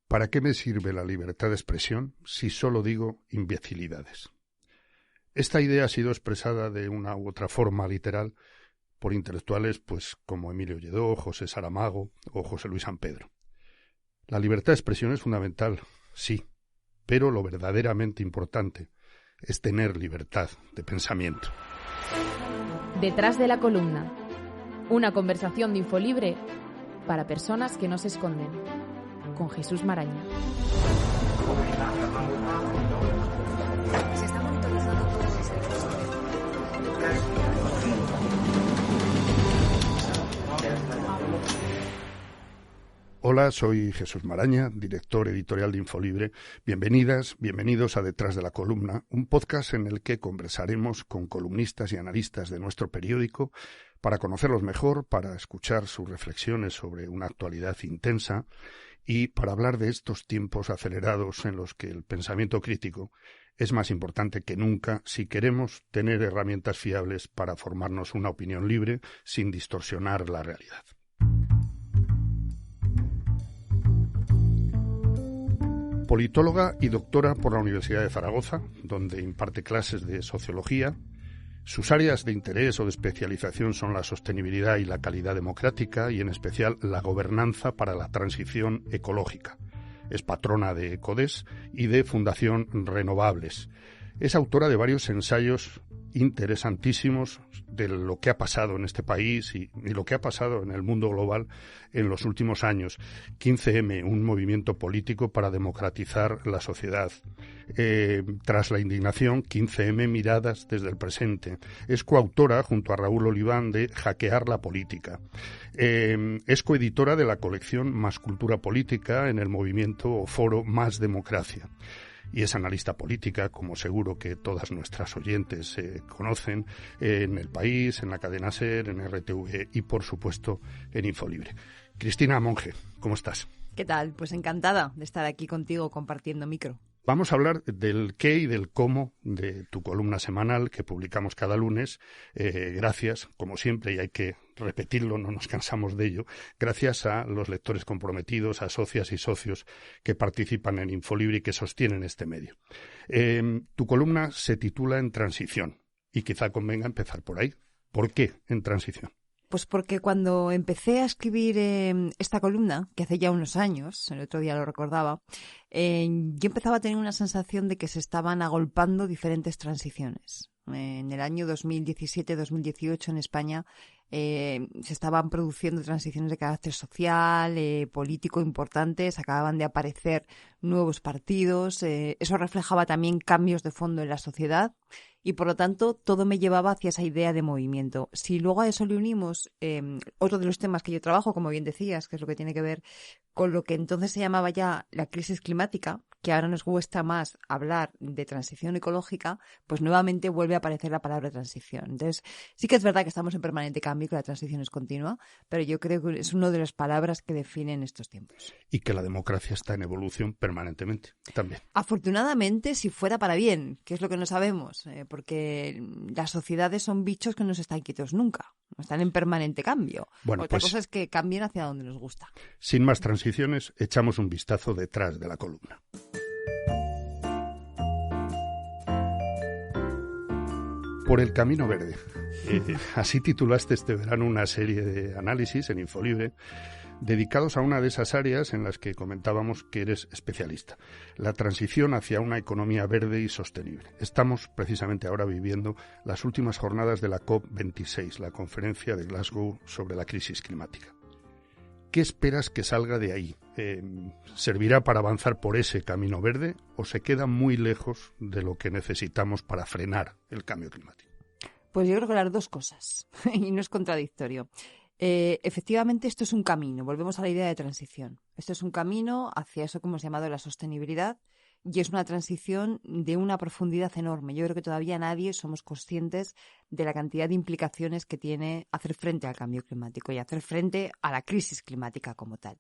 ¿Para qué me sirve la libertad de expresión si solo digo imbecilidades? Esta idea ha sido expresada de una u otra forma literal por intelectuales pues como Emilio Lledó, José Saramago o José Luis San Pedro. La libertad de expresión es fundamental, sí, pero lo verdaderamente importante es tener libertad de pensamiento. Detrás de la columna, una conversación de Infolibre para personas que no se esconden, con Jesús Maraña. Hola, soy Jesús Maraña, director editorial de Infolibre. Bienvenidas, bienvenidos a Detrás de la Columna, un podcast en el que conversaremos con columnistas y analistas de nuestro periódico para conocerlos mejor, para escuchar sus reflexiones sobre una actualidad intensa y para hablar de estos tiempos acelerados en los que el pensamiento crítico es más importante que nunca si queremos tener herramientas fiables para formarnos una opinión libre sin distorsionar la realidad. Politóloga y doctora por la Universidad de Zaragoza, donde imparte clases de sociología. Sus áreas de interés o de especialización son la sostenibilidad y la calidad democrática y en especial la gobernanza para la transición ecológica. Es patrona de ECODES y de Fundación Renovables. Es autora de varios ensayos interesantísimos de lo que ha pasado en este país y lo que ha pasado en el mundo global en los últimos años. 15M, un movimiento político para democratizar la sociedad. Tras la indignación, 15M, miradas desde el presente. Es coautora, junto a Raúl Oliván, de Hackear la política. Es coeditora de la colección Más cultura política en el movimiento o foro Más democracia. Y es analista política, como seguro que todas nuestras oyentes conocen, en El País, en la cadena SER, en RTV y, por supuesto, en Infolibre. Cristina Monge, ¿cómo estás? ¿Qué tal? Pues encantada de estar aquí contigo compartiendo micro. Vamos a hablar del qué y del cómo de tu columna semanal que publicamos cada lunes. Gracias, como siempre, y hay que repetirlo, no nos cansamos de ello, gracias a los lectores comprometidos, a socias y socios que participan en Infolibre y que sostienen este medio. Tu columna se titula En transición y quizá convenga empezar por ahí. ¿Por qué en transición? Pues porque cuando empecé a escribir esta columna, que hace ya unos años, el otro día lo recordaba, yo empezaba a tener una sensación de que se estaban agolpando diferentes transiciones. En el año 2017-2018 en España se estaban produciendo transiciones de carácter social, político importantes, acababan de aparecer nuevos partidos, eso reflejaba también cambios de fondo en la sociedad. Y por lo tanto, todo me llevaba hacia esa idea de movimiento. Si luego a eso le unimos otro de los temas que yo trabajo, como bien decías, que es lo que tiene que ver con lo que entonces se llamaba ya la crisis climática, que ahora nos cuesta más hablar de transición ecológica, pues nuevamente vuelve a aparecer la palabra transición. Entonces, sí que es verdad que estamos en permanente cambio, que la transición es continua, pero yo creo que es una de las palabras que definen estos tiempos. Y que la democracia está en evolución permanentemente también. Afortunadamente, si fuera para bien, que es lo que no sabemos, porque las sociedades son bichos que no se están quietos nunca, están en permanente cambio. Bueno, Otra pues, cosa es que cambien hacia donde nos gusta. Sin más transiciones, echamos un vistazo detrás de la columna. Por el camino verde. Así titulaste este verano una serie de análisis en Infolibre dedicados a una de esas áreas en las que comentábamos que eres especialista, la transición hacia una economía verde y sostenible. Estamos precisamente ahora viviendo las últimas jornadas de la COP26, la conferencia de Glasgow sobre la crisis climática. ¿Qué esperas que salga de ahí? ¿Servirá para avanzar por ese camino verde o se queda muy lejos de lo que necesitamos para frenar el cambio climático? Pues yo creo que las dos cosas, y no es contradictorio. Efectivamente, esto es un camino, volvemos a la idea de transición. Esto es un camino hacia eso que hemos llamado la sostenibilidad y es una transición de una profundidad enorme. Yo creo que todavía nadie somos conscientes de la cantidad de implicaciones que tiene hacer frente al cambio climático y hacer frente a la crisis climática como tal.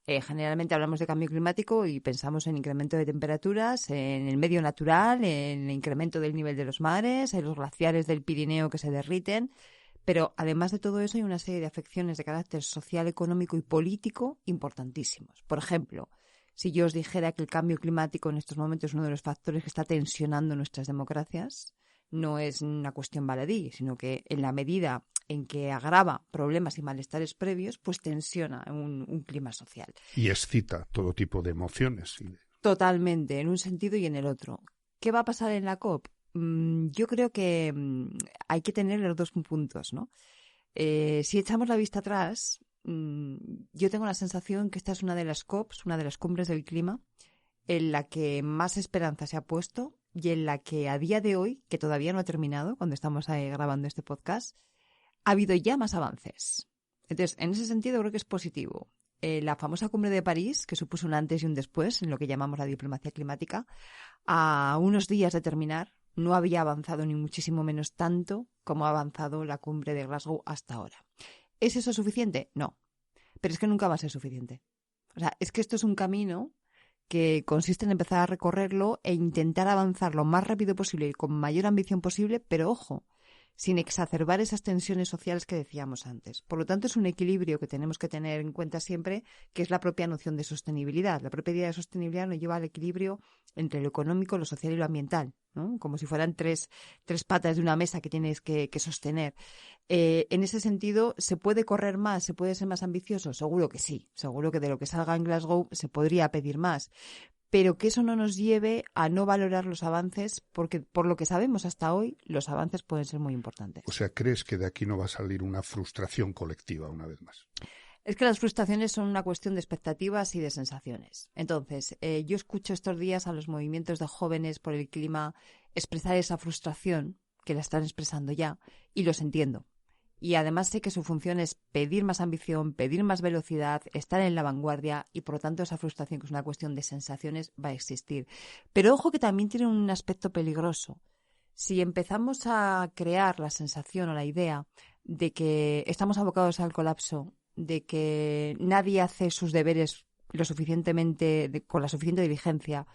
Generalmente hablamos de cambio climático y pensamos en incremento de temperaturas, en el medio natural, en el incremento del nivel de los mares, en los glaciares del Pirineo que se derriten. Pero además de todo eso hay una serie de afecciones de carácter social, económico y político importantísimos. Por ejemplo, Si yo os dijera que el cambio climático en estos momentos es uno de los factores que está tensionando nuestras democracias, no es una cuestión baladí, sino que en la medida en que agrava problemas y malestares previos, pues tensiona un clima social. Y excita todo tipo de emociones. Totalmente, en un sentido y en el otro. ¿Qué va a pasar en la COP? Yo creo que hay que tener los dos puntos, ¿no? Si echamos la vista atrás, yo tengo la sensación que esta es una de las COPs, una de las cumbres del clima, en la que más esperanza se ha puesto y en la que a día de hoy, que todavía no ha terminado, cuando estamos grabando este podcast, ha habido ya más avances. Entonces, en ese sentido creo que es positivo. La famosa cumbre de París, que supuso un antes y un después en lo que llamamos la diplomacia climática, a unos días de terminar, no había avanzado ni muchísimo menos tanto como ha avanzado la cumbre de Glasgow hasta ahora. ¿Es eso suficiente? No. Pero es que nunca va a ser suficiente. O sea, es que esto es un camino que consiste en empezar a recorrerlo e intentar avanzar lo más rápido posible y con mayor ambición posible, pero ojo, sin exacerbar esas tensiones sociales que decíamos antes. Por lo tanto, es un equilibrio que tenemos que tener en cuenta siempre, que es la propia noción de sostenibilidad. La propia idea de sostenibilidad nos lleva al equilibrio entre lo económico, lo social y lo ambiental, ¿no? Como si fueran tres patas de una mesa que tienes que sostener. En ese sentido, ¿se puede correr más? ¿Se puede ser más ambicioso? Seguro que sí. Seguro que de lo que salga en Glasgow se podría pedir más. Pero que eso no nos lleve a no valorar los avances, porque por lo que sabemos hasta hoy, los avances pueden ser muy importantes. O sea, ¿crees que de aquí no va a salir una frustración colectiva una vez más? Es que las frustraciones son una cuestión de expectativas y de sensaciones. Entonces, yo escucho estos días a los movimientos de jóvenes por el clima expresar esa frustración, que la están expresando ya, y los entiendo. Y además sé que su función es pedir más ambición, pedir más velocidad, estar en la vanguardia y por lo tanto esa frustración, que es una cuestión de sensaciones, va a existir. Pero ojo que también tiene un aspecto peligroso. Si empezamos a crear la sensación o la idea de que estamos abocados al colapso, de que nadie hace sus deberes lo suficientemente con la suficiente diligencia,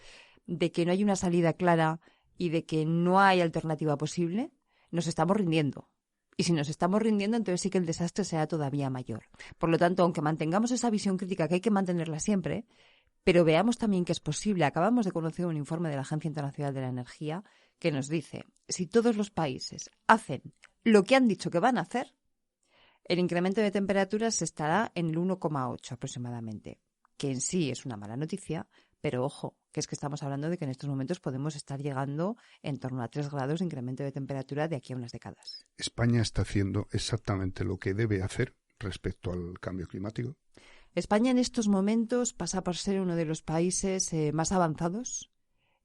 de que no hay una salida clara y de que no hay alternativa posible, nos estamos rindiendo. Y si nos estamos rindiendo, entonces sí que el desastre será todavía mayor. Por lo tanto, aunque mantengamos esa visión crítica, que hay que mantenerla siempre, pero veamos también que es posible. Acabamos de conocer un informe de la Agencia Internacional de la Energía que nos dice, si todos los países hacen lo que han dicho que van a hacer, el incremento de temperaturas estará en el 1,8 aproximadamente, que en sí es una mala noticia, pero ojo, que es que estamos hablando de que en estos momentos podemos estar llegando en torno a 3 grados de incremento de temperatura de aquí a unas décadas. ¿España está haciendo exactamente lo que debe hacer respecto al cambio climático? España en estos momentos pasa por ser uno de los países más avanzados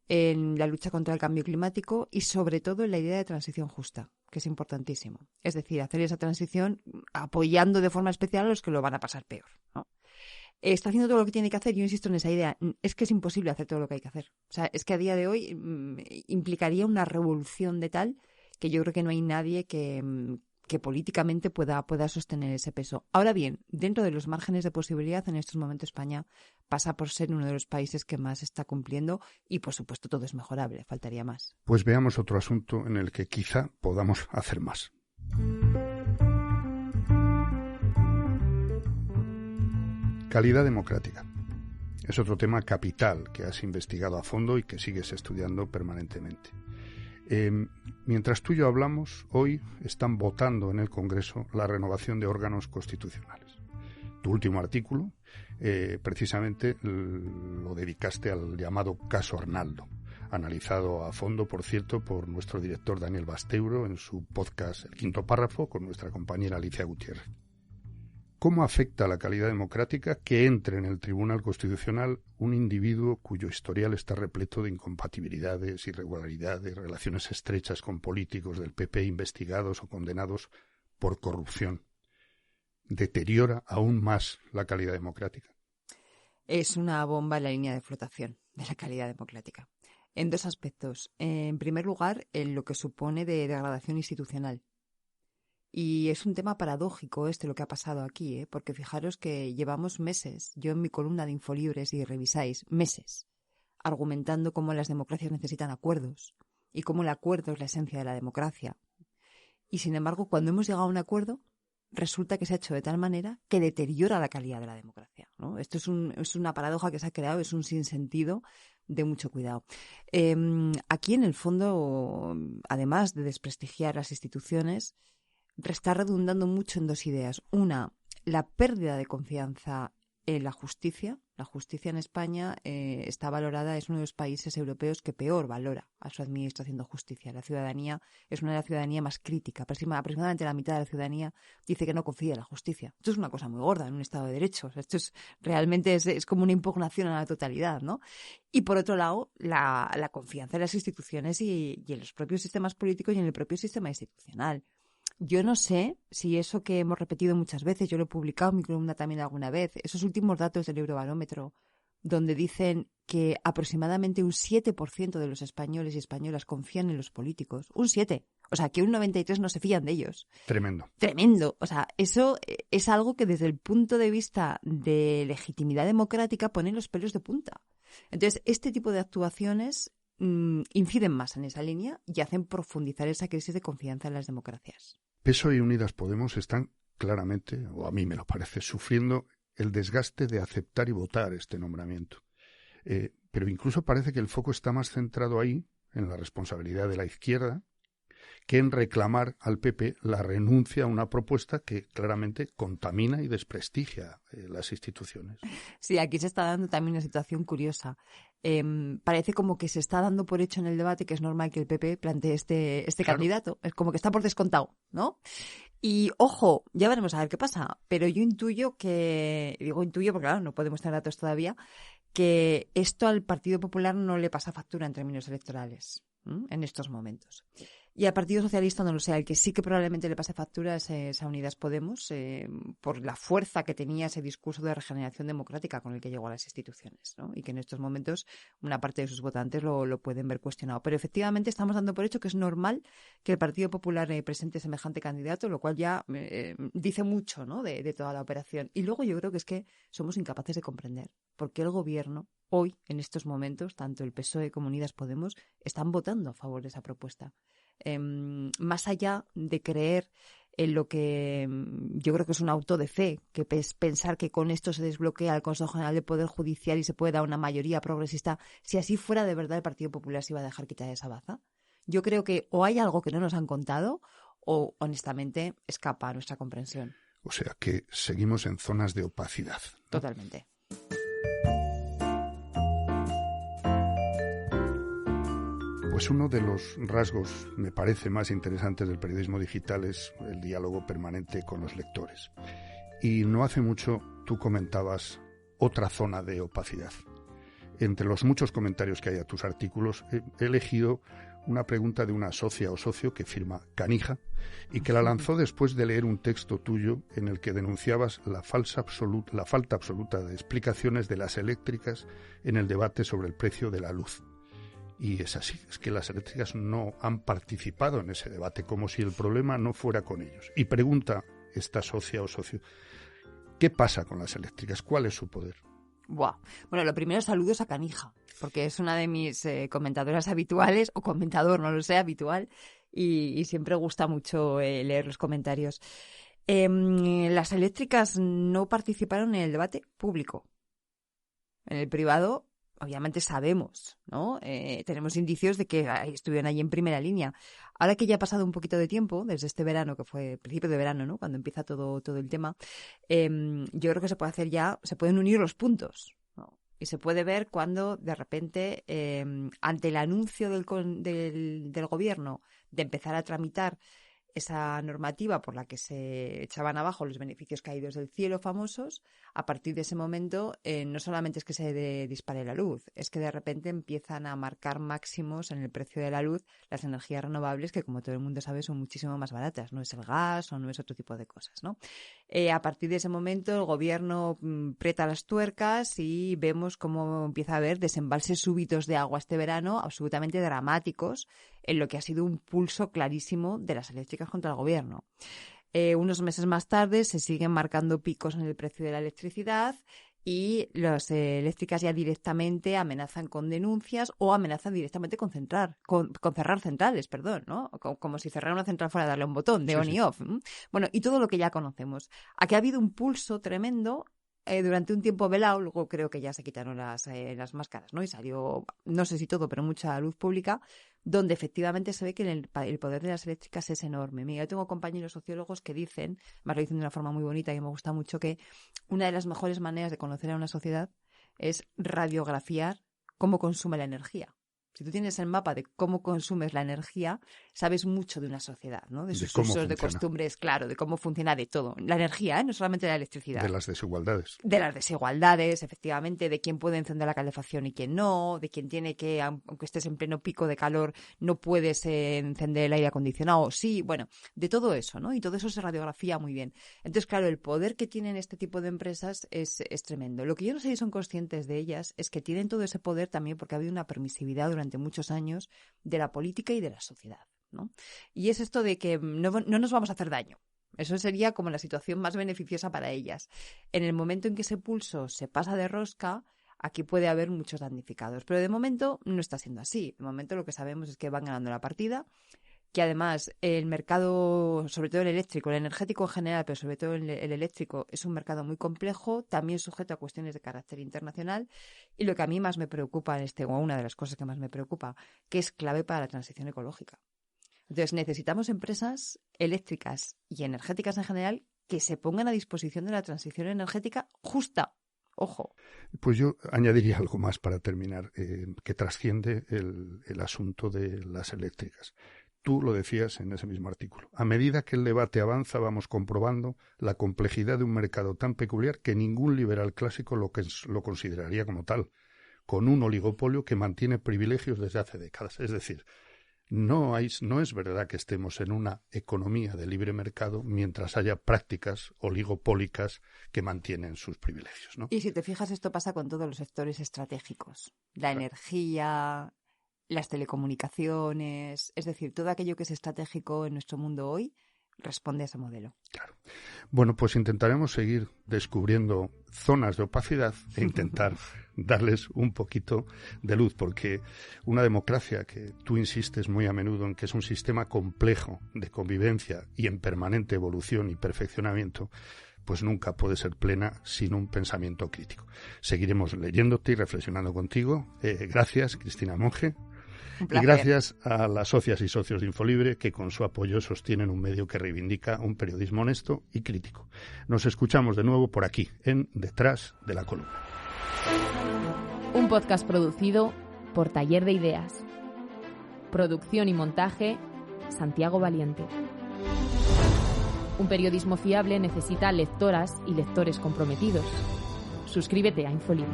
en la lucha contra el cambio climático y sobre todo en la idea de transición justa, que es importantísimo. Es decir, hacer esa transición apoyando de forma especial a los que lo van a pasar peor, ¿no? Está haciendo todo lo que tiene que hacer. Yo insisto en esa idea. Es que es imposible hacer todo lo que hay que hacer. O sea, es que a día de hoy implicaría una revolución de tal que yo creo que no hay nadie que políticamente pueda sostener ese peso. Ahora bien, dentro de los márgenes de posibilidad, en estos momentos España pasa por ser uno de los países que más está cumpliendo y, por supuesto, todo es mejorable. Faltaría más. Pues veamos otro asunto en el que quizá podamos hacer más. Calidad democrática. Es otro tema capital que has investigado a fondo y que sigues estudiando permanentemente. Mientras tú y yo hablamos, hoy están votando en el Congreso la renovación de órganos constitucionales. Tu último artículo, precisamente, lo dedicaste al llamado caso Arnaldo, analizado a fondo, por cierto, por nuestro director Daniel Basteuro en su podcast El Quinto Párrafo con nuestra compañera Alicia Gutiérrez. ¿Cómo afecta a la calidad democrática que entre en el Tribunal Constitucional un individuo cuyo historial está repleto de incompatibilidades, irregularidades, relaciones estrechas con políticos del PP investigados o condenados por corrupción? ¿Deteriora aún más la calidad democrática? Es una bomba en la línea de flotación de la calidad democrática. En dos aspectos. En primer lugar, en lo que supone de degradación institucional. Y es un tema paradójico lo que ha pasado aquí, porque fijaros que llevamos meses, yo en mi columna de Infolibres, y revisáis, meses, argumentando cómo las democracias necesitan acuerdos y cómo el acuerdo es la esencia de la democracia. Y sin embargo, cuando hemos llegado a un acuerdo, resulta que se ha hecho de tal manera que deteriora la calidad de la democracia, ¿no? Esto es una paradoja que se ha creado, es un sinsentido de mucho cuidado. Aquí, en el fondo, además de desprestigiar las instituciones, está redundando mucho en dos ideas. Una, la pérdida de confianza en la justicia. La justicia en España está valorada, es uno de los países europeos que peor valora a su administración de justicia. La ciudadanía es una de las ciudadanías más críticas. Aproximadamente la mitad de la ciudadanía dice que no confía en la justicia. Esto es una cosa muy gorda en un Estado de Derecho. Esto realmente es como una impugnación a la totalidad, ¿no? Y por otro lado, la confianza en las instituciones y en los propios sistemas políticos y en el propio sistema institucional. Yo no sé si eso que hemos repetido muchas veces, yo lo he publicado en mi columna también alguna vez, esos últimos datos del Eurobarómetro, donde dicen que aproximadamente un 7% de los españoles y españolas confían en los políticos. Un 7%. O sea, que un 93% no se fían de ellos. Tremendo. Tremendo. O sea, eso es algo que desde el punto de vista de legitimidad democrática pone los pelos de punta. Entonces, este tipo de actuaciones inciden más en esa línea y hacen profundizar esa crisis de confianza en las democracias. PSOE y Unidas Podemos están claramente, o a mí me lo parece, sufriendo el desgaste de aceptar y votar este nombramiento. Pero incluso parece que el foco está más centrado ahí, en la responsabilidad de la izquierda, que en reclamar al PP la renuncia a una propuesta que claramente contamina y desprestigia las instituciones. Sí, aquí se está dando también una situación curiosa. Parece como que se está dando por hecho en el debate que es normal que el PP plantee este claro, candidato. Es como que está por descontado, ¿no? Y, ojo, ya veremos a ver qué pasa. Pero yo intuyo porque claro, no podemos tener datos todavía, que esto al Partido Popular no le pasa factura en términos electorales, en estos momentos. Y al Partido Socialista no lo sé, al que sí que probablemente le pase factura es a Unidas Podemos, por la fuerza que tenía ese discurso de regeneración democrática con el que llegó a las instituciones, ¿no? Y que en estos momentos una parte de sus votantes lo pueden ver cuestionado. Pero efectivamente estamos dando por hecho que es normal que el Partido Popular presente semejante candidato, lo cual ya dice mucho, ¿no? de toda la operación. Y luego yo creo que es que somos incapaces de comprender por qué el gobierno hoy, en estos momentos, tanto el PSOE como Unidas Podemos, están votando a favor de esa propuesta. Más allá de creer en lo que yo creo que es un auto de fe, que es pensar que con esto se desbloquea el Consejo General del Poder Judicial y se puede dar una mayoría progresista, si así fuera de verdad el Partido Popular se iba a dejar quitar esa baza. Yo creo que o hay algo que no nos han contado o honestamente escapa a nuestra comprensión. O sea que seguimos en zonas de opacidad, ¿no? Totalmente. Pues uno de los rasgos, me parece, más interesantes del periodismo digital es el diálogo permanente con los lectores. Y no hace mucho tú comentabas otra zona de opacidad. Entre los muchos comentarios que hay a tus artículos, he elegido una pregunta de una socia o socio que firma Canija y que la lanzó después de leer un texto tuyo en el que denunciabas la falta absoluta de explicaciones de las eléctricas en el debate sobre el precio de la luz. Y es así, es que las eléctricas no han participado en ese debate, como si el problema no fuera con ellos. Y pregunta esta socia o socio, ¿qué pasa con las eléctricas? ¿Cuál es su poder? Buah. Bueno, lo primero, saludos a Canija, porque es una de mis comentadoras habituales, o comentador, no lo sé, habitual, y siempre gusta mucho leer los comentarios. Las eléctricas no participaron en el debate público. En el privado, obviamente sabemos, ¿no? Tenemos indicios de que estuvieron allí en primera línea. Ahora que ya ha pasado un poquito de tiempo, desde este verano, que fue principio de verano, ¿no? Cuando empieza todo el tema, yo creo que se pueden unir los puntos, ¿no? Y se puede ver cuando, de repente, ante el anuncio del gobierno de empezar a tramitar esa normativa por la que se echaban abajo los beneficios caídos del cielo famosos, a partir de ese momento no solamente es que se dispare la luz, es que de repente empiezan a marcar máximos en el precio de la luz las energías renovables que, como todo el mundo sabe, son muchísimo más baratas, no es el gas o no es otro tipo de cosas, ¿no? A partir de ese momento el gobierno aprieta las tuercas y vemos cómo empieza a haber desembalses súbitos de agua este verano absolutamente dramáticos en lo que ha sido un pulso clarísimo de las eléctricas contra el gobierno. Unos meses más tarde se siguen marcando picos en el precio de la electricidad y las eléctricas ya directamente amenazan con denuncias o amenazan directamente con cerrar centrales, ¿no? Como si cerrar una central fuera a darle un botón de on y off. Bueno, y todo lo que ya conocemos. Aquí ha habido un pulso tremendo durante un tiempo velado, luego creo que ya se quitaron las máscaras, ¿no? Y salió, no sé si todo, pero mucha luz pública, donde efectivamente se ve que el poder de las eléctricas es enorme. Mira, yo tengo compañeros sociólogos que dicen, más lo dicen de una forma muy bonita y me gusta mucho, que una de las mejores maneras de conocer a una sociedad es radiografiar cómo consume la energía. Si tú tienes el mapa de cómo consumes la energía, sabes mucho de una sociedad, ¿no? De sus usos, de costumbres, claro, de cómo funciona, de todo. La energía, no solamente la electricidad. De las desigualdades. De las desigualdades, efectivamente, de quién puede encender la calefacción y quién no, de quién tiene que, aunque estés en pleno pico de calor, no puedes encender el aire acondicionado. Sí, bueno, de todo eso, ¿no? Y todo eso se radiografía muy bien. Entonces, claro, el poder que tienen este tipo de empresas es tremendo. Lo que yo no sé si son conscientes de ellas es que tienen todo ese poder también porque ha habido una permisividad durante muchos años de la política y de la sociedad, ¿no? Y es esto de que no nos vamos a hacer daño. Eso sería como la situación más beneficiosa para ellas. En el momento en que ese pulso se pasa de rosca, aquí puede haber muchos damnificados. Pero de momento no está siendo así. De momento lo que sabemos es que van ganando la partida, que además el mercado, sobre todo el eléctrico, el energético en general, pero sobre todo el eléctrico, es un mercado muy complejo, también sujeto a cuestiones de carácter internacional, y lo que a mí más me preocupa o una de las cosas que más me preocupa, que es clave para la transición ecológica. Entonces necesitamos empresas eléctricas y energéticas en general que se pongan a disposición de la transición energética justa. Ojo. Pues yo añadiría algo más para terminar, que trasciende el asunto de las eléctricas. Tú lo decías en ese mismo artículo. A medida que el debate avanza, vamos comprobando la complejidad de un mercado tan peculiar que ningún liberal clásico lo consideraría como tal, con un oligopolio que mantiene privilegios desde hace décadas. Es decir, no es verdad que estemos en una economía de libre mercado mientras haya prácticas oligopólicas que mantienen sus privilegios, ¿no? Y si te fijas, esto pasa con todos los sectores estratégicos. La energía, las telecomunicaciones, es decir, todo aquello que es estratégico en nuestro mundo hoy responde a ese modelo. Claro. Bueno, pues intentaremos seguir descubriendo zonas de opacidad e intentar darles un poquito de luz, porque una democracia que tú insistes muy a menudo en que es un sistema complejo de convivencia y en permanente evolución y perfeccionamiento, pues nunca puede ser plena sin un pensamiento crítico. Seguiremos leyéndote y reflexionando contigo. Gracias, Cristina Monge. Y gracias a las socias y socios de Infolibre que con su apoyo sostienen un medio que reivindica un periodismo honesto y crítico. Nos escuchamos de nuevo por aquí, en Detrás de la Columna. Un podcast producido por Taller de Ideas. Producción y montaje, Santiago Valiente. Un periodismo fiable necesita lectoras y lectores comprometidos. Suscríbete a Infolibre.